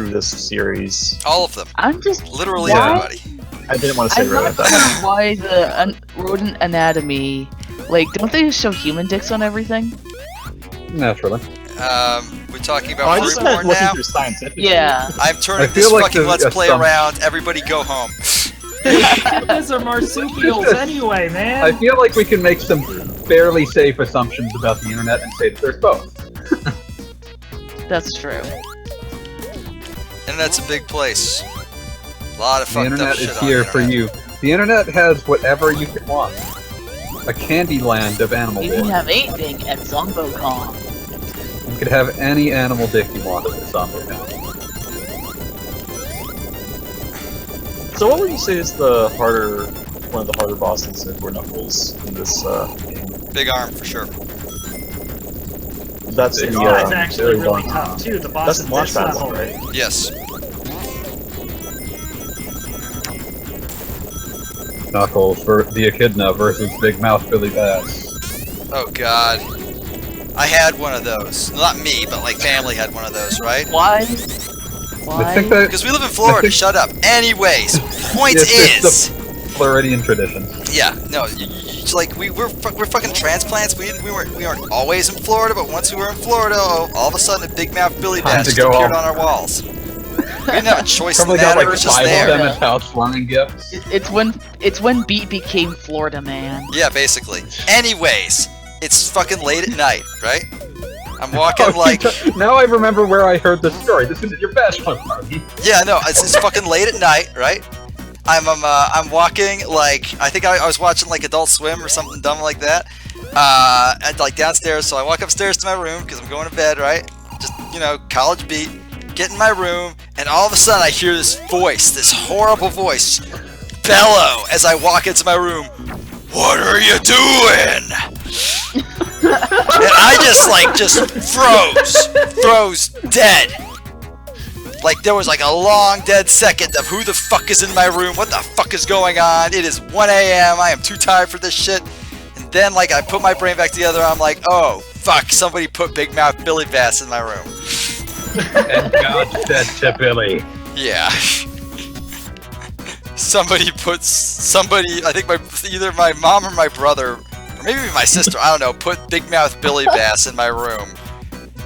through this series. All of them. I'm just Literally why? everybody. I didn't want to say I'm right not at that. sure why the rodent anatomy, like, don't they show human dicks on everything? Naturally. We're talking I about just furry meant porn looking now. through scientific. Yeah. I'm turning I this feel like fucking the let's play assumption- around. Everybody go home. Those are marsupials anyway, man. I feel like we can make some fairly safe assumptions about the internet and say that there's both. That's true. Internet's a big place. A lot of The fucked internet up shit is on here the for internet. you. The internet has whatever you could want. A candy land of animal You dick. can have anything at ZomboCon. You could have any animal dick you want at the ZomboCon. So what would you say is one of the harder bosses in Door Knuckles in this game? Big arm for sure. That's Big the, arm. That's actually very really long tough arm. too. The boss That's at the launch this pad level. one, right? Yes. Knuckles for the Echidna versus Big Mouth Billy Bass. Oh god. I had one of those. Not me, but like family had one of those, right? Why? I Why? think that Because we live in Florida. Shut up. Anyways, point it's is. the Floridian tradition. Yeah, no, it's like we're fucking transplants. We aren't always in Florida, but once we were in Florida, all of a sudden a big mouth Billy Time Bass to just go appeared home. on our walls. We didn't have a choice in Probably that. got It like was just 5 of there. them at house flying gifts. It's when Beat became Florida Man. Yeah, basically. Anyways, it's fucking late at night, right? I'm walking Oh, like, now I remember where I heard this story. This is your bachelor party. yeah, no, it's fucking late at night, right? I'm walking like I think I was watching like Adult Swim or something dumb like that. And like downstairs, so I walk upstairs to my room because I'm going to bed, right? Just college beat. Get in my room, and all of a sudden I hear this voice, this horrible voice, bellow as I walk into my room. What are you doing? And I just froze dead. Like there was like a long dead second of who the fuck is in my room, what the fuck is going on, it is 1 a.m, I am too tired for this shit. And then like I put my brain back together, I'm like, oh fuck, somebody put Big Mouth Billy Bass in my room. And God said to Billy. Yeah. Somebody, I think either my mom or my brother, or maybe my sister, I don't know, put Big Mouth Billy Bass in my room.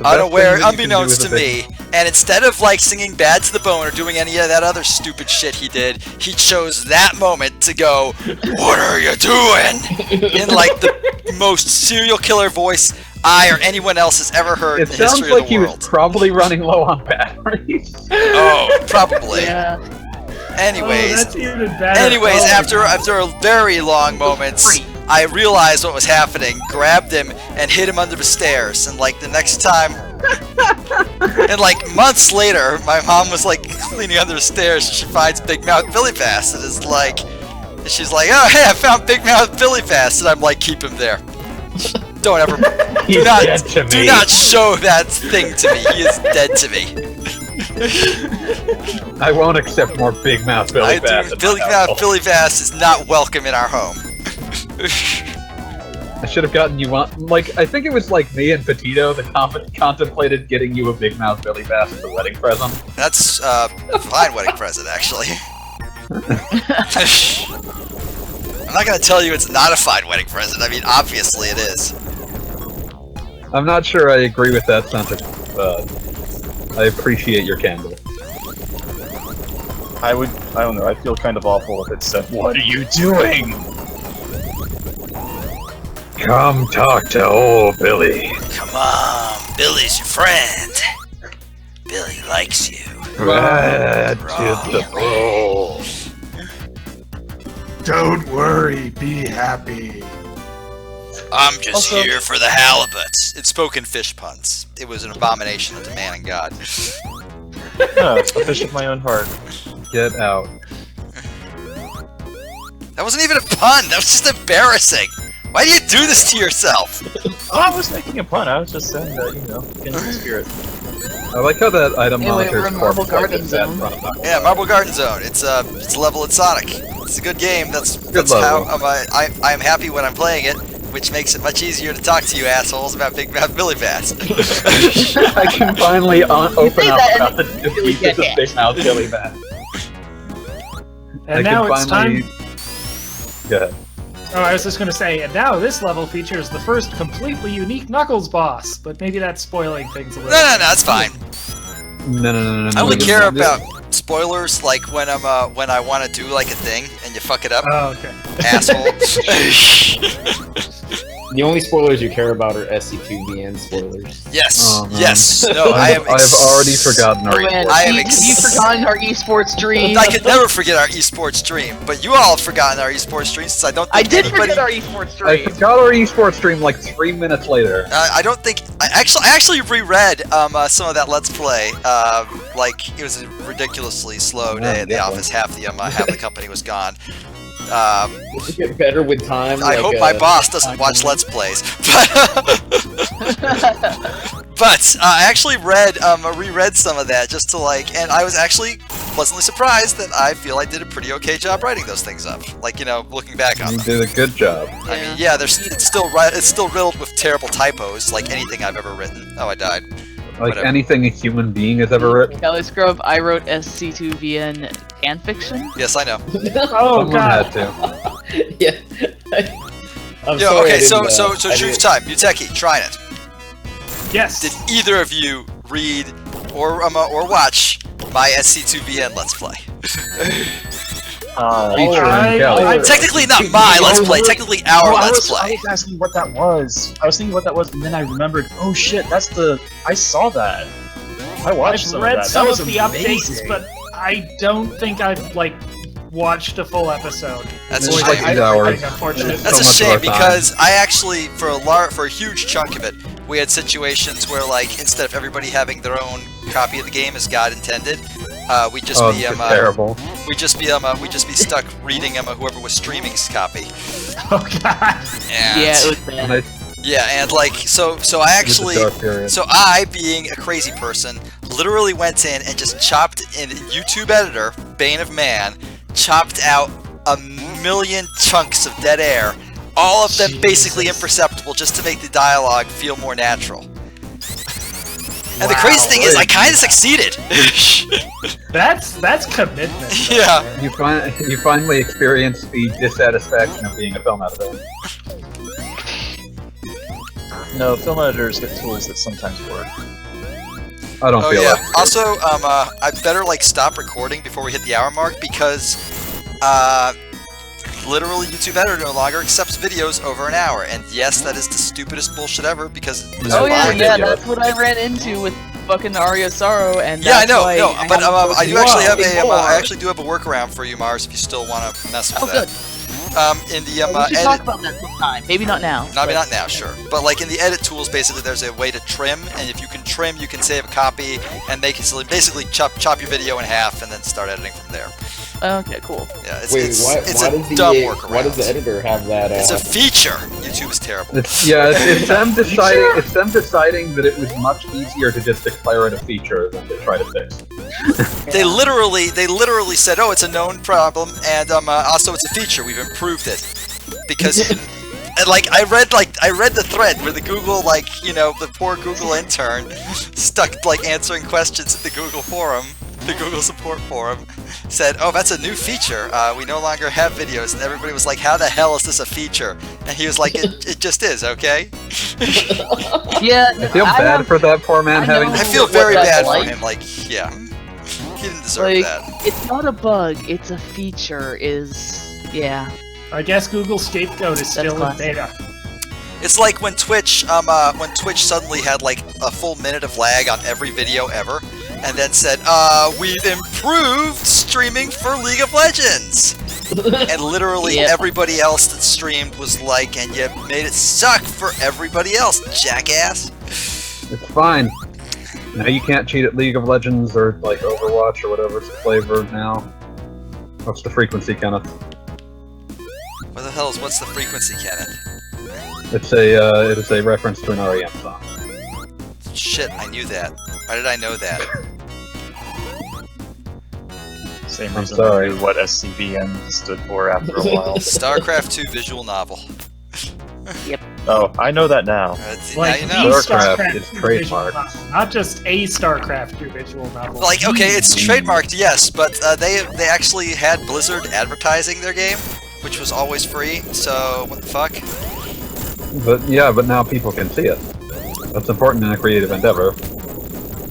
Unaware, unbeknownst to me, and instead of like singing Bad to the Bone or doing any of that other stupid shit he did, he chose that moment to go, what are you doing? In like the most serial killer voice I or anyone else has ever heard It in the sounds history like of the he world. was probably running low on batteries. Oh, probably. Yeah. Anyways, Oh, that's even better. Oh, after a very long moment, I realized what was happening, grabbed him, and hit him under the stairs. And like the next time, and like months later, my mom was like cleaning under the stairs, and she finds Big Mouth Billy Bass, and is like, and she's like, oh hey, I found Big Mouth Billy Bass, and I'm like, keep him there. Don't ever, do not show that thing to me. He is dead to me. I won't accept more Big Mouth Billy Bass. Big Mouth Billy Bass is not welcome in our home. I should have gotten you one. Like, I think it was like me and Petito that contemplated getting you a Big Mouth Billy Bass as a wedding present. That's a fine wedding present, actually. I'm not gonna tell you it's not a fine wedding present. I mean, obviously it is. I'm not sure I agree with that sentence, but I appreciate your candor. I don't know, I feel kind of awful if it said, what are you doing? Come talk to old Billy. Come on, Billy's your friend. Billy likes you. Glad to the ball. Don't worry, be happy. I'm just Also- here for the halibut. It spoke in fish puns. It was an abomination to man and God. Yeah, it's the fish of my own heart. Get out. That wasn't even a pun. That was just embarrassing. Why do you do this to yourself? Oh, I was making a pun, I was just saying that, in the spirit. I like how that item Anyway, monitor we're is in Marble corpse like Garden this at Zone. front of my- Yeah, Marble Garden Zone. It's a level at Sonic. It's a good game. That's how level. I am happy when I'm playing it. which makes it much easier to talk to you assholes about Big Mouth Billy Bass. I can finally open up that about the features of Big Mouth Billy Bass. And I now can it's time. Go ahead. Oh, I was just going to say, and now this level features the first completely unique Knuckles boss, but maybe that's spoiling things a little. No, it's fine. No. I only care about spoilers like when I want to do like a thing and you fuck it up, Oh, okay. asshole. The only spoilers you care about are SC2VN spoilers. Yes, Oh, man. yes. No, I am. I've already forgotten our Man, I am you've forgotten our esports dream. I could never forget our esports dream, but you all have forgotten our esports dream since I don't think I did anybody... forget our esports I dream. forgot our esports stream like 3 minutes later. I don't think I actually reread some of that Let's Play. Like it was a ridiculously slow day at the office. Half the company was gone. Does it get better with time? I hope my boss doesn't watch Let's Plays. But I actually reread some of that just to like, and I was actually pleasantly surprised that I feel I did a pretty okay job writing those things up. Like, you know, looking back on You them. did a good job. I mean, yeah, it's still riddled with terrible typos, like anything I've ever written. Oh, I died. Like Whatever. anything a human being has ever written. Caliscrub, I wrote SC2VN fanfiction. Yes, I know. Oh, Someone God. had to. Yeah. I'm Yo, sorry okay, I didn't, so I truth didn't- time. MuteKi, Trynant. Yes. Did either of you read or watch my SC2VN Let's Play? Technically not my Let's Play, technically our Let's I Play. was asking what that was. I was thinking what that was, and then I remembered. Oh shit, that's the. I saw that. I watched I've some read of that. some That was of the amazing. updates, but I don't think I've like watched a full episode. That's a It's shame. like 8 hours. Unfortunate. That's a so much of our shame because I actually, for a huge chunk of it, we had situations where, like, instead of everybody having their own copy of the game as God intended, we'd just be it's terrible. we'd just be stuck reading whoever was streaming's copy. Oh God. And, Yeah, it was bad. And I, yeah, and like so I actually. it's a dark period. So I, being a crazy person, literally went in and just chopped in YouTube editor, Bane of Man, chopped out a million chunks of dead air, all of them basically imperceptible, just to make the dialogue feel more natural. And the crazy thing is, I kind of succeeded. That's commitment. Yeah. You finally experienced the dissatisfaction of being a film editor. No, film editors get tools that sometimes work. I don't Oh feel yeah. that. Also, I better like stop recording before we hit the hour mark because, literally YouTube editor no longer accepts videos over an hour. And yes, that is the stupidest bullshit ever because it was Oh yeah, fine. yeah, that's what I ran into with fucking Aria Sorrow, and Yeah, I that's know, why no, but I do actually have I I actually do have a workaround for you, Mars, if you still want to mess with Oh, that. good. In the we should edit, talk about that sometime. Maybe not now. no, I mean, not now, sure, but like in the edit tools, basically, there's a way to trim, and if you can trim, you can save a copy, and they can basically chop your video in half, and then start editing from there. Okay, cool. Yeah, it's Wait, it's why a dumb workaround. Why does the editor have that? It's a feature. YouTube is terrible. It's them deciding. It's them deciding that it was much easier to just declare it a feature than to try to fix it. They literally said, "Oh, it's a known problem, and also it's a feature. We've improved it." Because, and like I read the thread where the Google, like, you know, the poor Google intern stuck like answering questions at the Google forum, the Google support forum, said, "Oh, that's a new feature. We no longer have videos," and everybody was like, "How the hell is this a feature?" And he was like, "It just is, okay." Yeah, I feel bad for that poor man I having. know. I feel What very that's bad like. for him. Like, yeah, he didn't deserve like that. it's not a bug, it's a feature. Yeah. I guess Google Scapegoat is still in classic. beta. It's like when Twitch suddenly had like a full minute of lag on every video ever, and then said, we've improved streaming for League of Legends! And literally Yep. everybody else that streamed was like, and you made it suck for everybody else, jackass! It's fine. Now you can't cheat at League of Legends or like Overwatch or whatever's the flavor now. What's the frequency, Kenneth? What's the frequency, Kenneth? It is a reference to an REM song. Shit, I knew that. Why did I know that? Same I'm reason sorry. I knew what SCVN stood for after a while. StarCraft 2 visual novel. Yep. Oh, I know that now. Like now you know. the StarCraft StarCraft is visual trademarked. novel, not just a StarCraft visual novel. Like, okay, it's trademarked, yes, but they actually had Blizzard advertising their game, which was always free. So what the fuck? But now people can see it. That's important in a creative endeavor.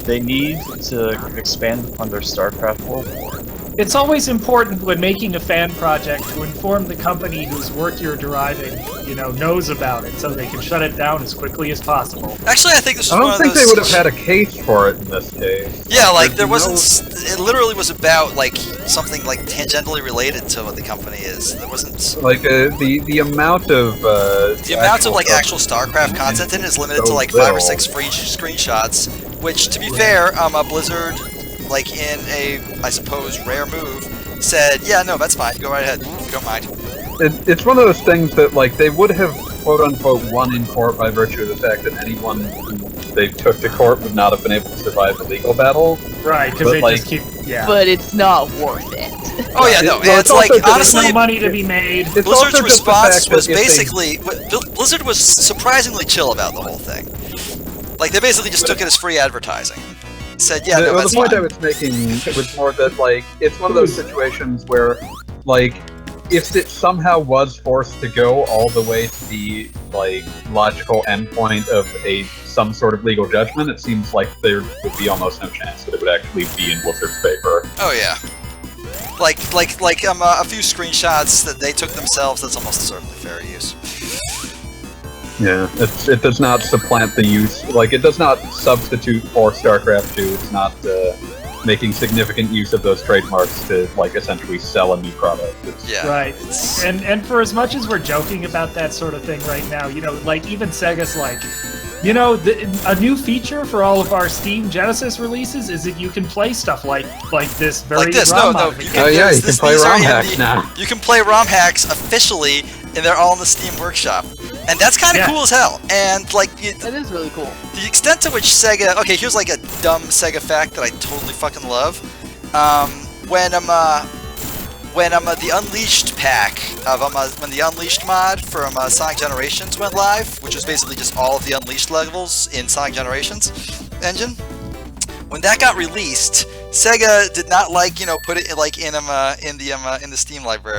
They need to expand upon their StarCraft world more. It's always important when making a fan project to inform the company whose work you're deriving, knows about it, so they can shut it down as quickly as possible. Actually, I think this was I one don't of think those. they would have had a case for it in this case. Yeah, like there There's wasn't. It literally was about like something like tangentially related to what the company is. There wasn't. Like the amount of The amount of like actual StarCraft content in it is limited to like 5 or 6 free screenshots. Which, to be fair, Blizzard, like in a I suppose rare move, said, yeah, no, that's fine. Go right ahead. Don't mind. It's one of those things that like they would have quote unquote won in court by virtue of the fact that anyone who they took to court would not have been able to survive the legal battle. Right, because But, they like- just keep. Yeah. But it's not worth it. Oh yeah, no. Well, It's it's like also just There's honestly, no money to be made. It's Blizzard's also just the response fact that was if they- basically Blizzard was surprisingly chill about the whole thing. Like they basically just took it as free advertising. Said, yeah, no, the that's point I fine. was making was more that like it's one of those situations where like if it somehow was forced to go all the way to the like logical endpoint of some sort of legal judgment, it seems like there would be almost no chance that it would actually be in Blizzard's favor. Oh yeah. Like a few screenshots that they took themselves. That's almost certainly fair use. Yeah, it does not supplant the use, like it does not substitute for StarCraft 2. It's not making significant use of those trademarks to like essentially sell a new product. It's, Yeah. Right. It's, And for as much as we're joking about that sort of thing right now, like even Sega's like, a new feature for all of our Steam Genesis releases is that you can play stuff like this very like this. ROM No, you modification. can, Oh yeah, there's you can this- play these are ROM in hacks the- now. You can play ROM hacks officially, and they're all in the Steam Workshop. And that's kind of Yeah. cool as hell. And like That is really cool. the extent to which Sega. Okay, here's like a dumb Sega fact that I totally fucking love. When the Unleashed pack of when the Unleashed mod from Sonic Generations went live, which was basically just all of the Unleashed levels in Sonic Generations engine. When that got released, Sega did not put it like in the Steam library.